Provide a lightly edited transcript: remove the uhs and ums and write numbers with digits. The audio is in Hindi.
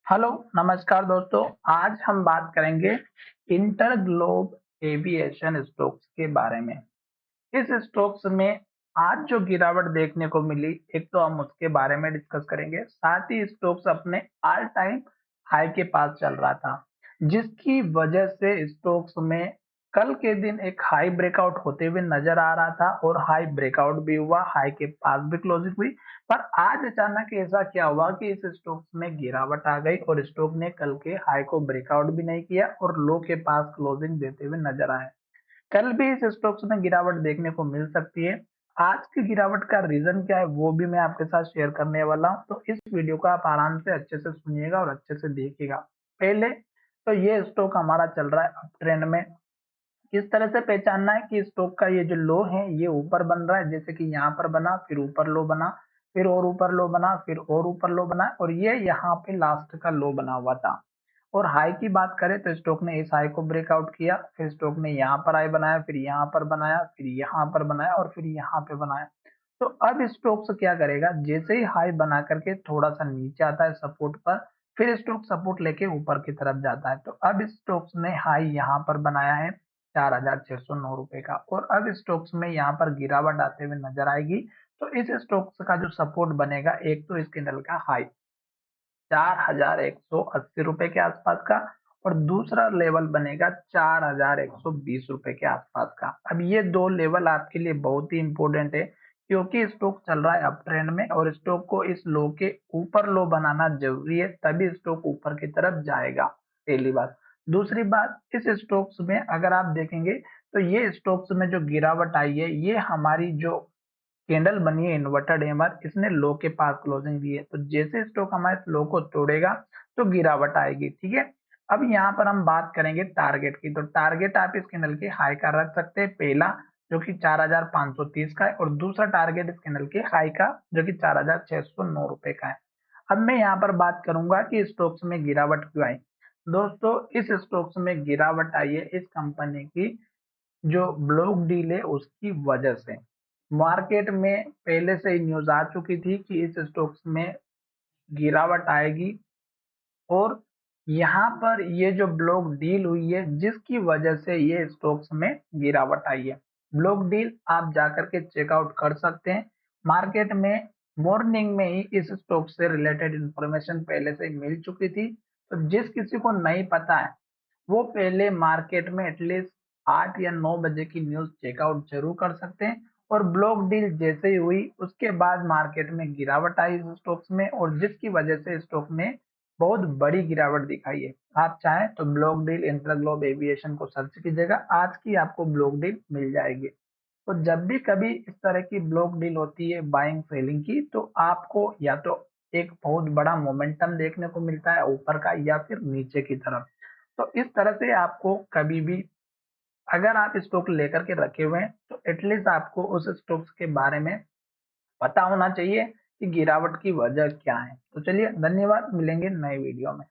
हेलो, नमस्कार दोस्तों। आज हम बात करेंगे इंटर ग्लोब एविएशन स्टॉक्स के बारे में। इस स्टॉक्स में आज जो गिरावट देखने को मिली, एक तो हम उसके बारे में डिस्कस करेंगे। साथ ही स्टॉक्स अपने ऑल टाइम हाई के पास चल रहा था, जिसकी वजह से स्टॉक्स में कल के दिन एक हाई ब्रेकआउट होते हुए नजर आ रहा था और हाई ब्रेकआउट भी हुआ, हाई के पास भी क्लोजिंग हुई। पर आज अचानक ऐसा क्या हुआ कि इस स्टॉक्स में गिरावट आ गई और स्टॉक ने कल के हाई को ब्रेकआउट भी नहीं किया और लो के पास क्लोजिंग देते हुए नजर आए। कल भी इस स्टॉक्स में गिरावट देखने को मिल सकती है। आज की गिरावट का रीजन क्या है वो भी मैं आपके साथ शेयर करने वाला हूं, तो इस वीडियो को आप आराम से अच्छे से सुनिएगा और अच्छे से देखिएगा। पहले तो ये स्टॉक हमारा चल रहा है अप ट्रेंड में। किस तरह से पहचानना है कि स्टॉक का ये जो लो है ये ऊपर बन रहा है, जैसे कि यहाँ पर बना, फिर ऊपर लो बना, फिर और ऊपर लो बना, फिर और ऊपर लो बना और ये यहाँ पे लास्ट का लो बना हुआ था। और हाई की बात करें तो स्टॉक ने इस हाई को ब्रेकआउट किया, फिर स्टॉक ने यहाँ पर हाई बनाया, फिर यहाँ पर बनाया, फिर यहाँ पर बनाया और फिर यहाँ पे बनाया। तो अब स्टॉक्स क्या करेगा, जैसे ही हाई बना करके थोड़ा सा नीचे आता है सपोर्ट पर, फिर स्टॉक सपोर्ट लेके ऊपर की तरफ जाता है। तो अब स्टॉक्स ने हाई यहाँ पर बनाया है 4,609 रुपए का और अब स्टॉक्स में यहाँ पर गिरावट आते हुए नजर आएगी। तो इस स्टॉक्स का जो सपोर्ट बनेगा, एक तो इस कैंडल का हाई 4,180 रुपए के आसपास का और दूसरा लेवल बनेगा 4,120 रुपए के आसपास का। अब ये दो लेवल आपके लिए बहुत ही इंपॉर्टेंट है, क्योंकि स्टॉक चल रहा है अप ट्रेंड में और स्टॉक को इस लो के ऊपर लो बनाना जरूरी है, तभी स्टॉक ऊपर की तरफ जाएगा। पहली बात। दूसरी बात, इस स्टॉक्स में अगर आप देखेंगे तो ये स्टॉक्स में जो गिरावट आई है, ये हमारी जो कैंडल बनी है इन्वर्टेड हैमर, इसने लो के पास क्लोजिंग दी है। तो जैसे स्टॉक हमारे लो को तोड़ेगा तो गिरावट आएगी, ठीक है। अब यहाँ पर हम बात करेंगे टारगेट की। तो टारगेट आप इस कैंडल के हाई का रख सकते हैं, पहला जो कि 4,530 का है और दूसरा टारगेट इस कैंडल के हाई का जो कि 4,609 रुपए का है। अब मैं यहाँ पर बात करूंगा कि स्टॉक्स में गिरावट क्यों आई। दोस्तों, इस स्टॉक्स में गिरावट आई है इस कंपनी की जो ब्लॉक डील है उसकी वजह से। मार्केट में पहले से ही न्यूज आ चुकी थी कि इस स्टॉक्स में गिरावट आएगी और यहाँ पर ये जो ब्लॉक डील हुई है जिसकी वजह से ये स्टॉक्स में गिरावट आई है। ब्लॉक डील आप जाकर के चेकआउट कर सकते हैं। मार्केट में मॉर्निंग में ही इस स्टॉक से रिलेटेड इंफॉर्मेशन पहले से ही मिल चुकी थी। तो जिस किसी को नहीं पता है वो पहले मार्केट में एटलीस्ट 8 या 9 बजे की न्यूज चेकआउट जरूर कर सकते हैं। और ब्लॉक डील जैसे ही हुई उसके बाद मार्केट में गिरावट आई इस स्टॉक्स में और जिसकी वजह से स्टॉक ने बहुत बड़ी गिरावट दिखाई है। आप चाहें तो block deal inter globe aviation को सर्च कीजिएगा, आज की आपको ब्लॉक डील मिल जाएगी। तो जब भी कभी इस तरह की ब्लॉक डील होती है बाइंग सेलिंग की, तो आपको या तो एक बहुत बड़ा मोमेंटम देखने को मिलता है ऊपर का या फिर नीचे की तरफ। तो इस तरह से आपको कभी भी अगर आप स्टॉक लेकर के रखे हुए हैं तो एटलीस्ट आपको उस स्टॉक्स के बारे में पता होना चाहिए कि गिरावट की वजह क्या है। तो चलिए, धन्यवाद, मिलेंगे नए वीडियो में।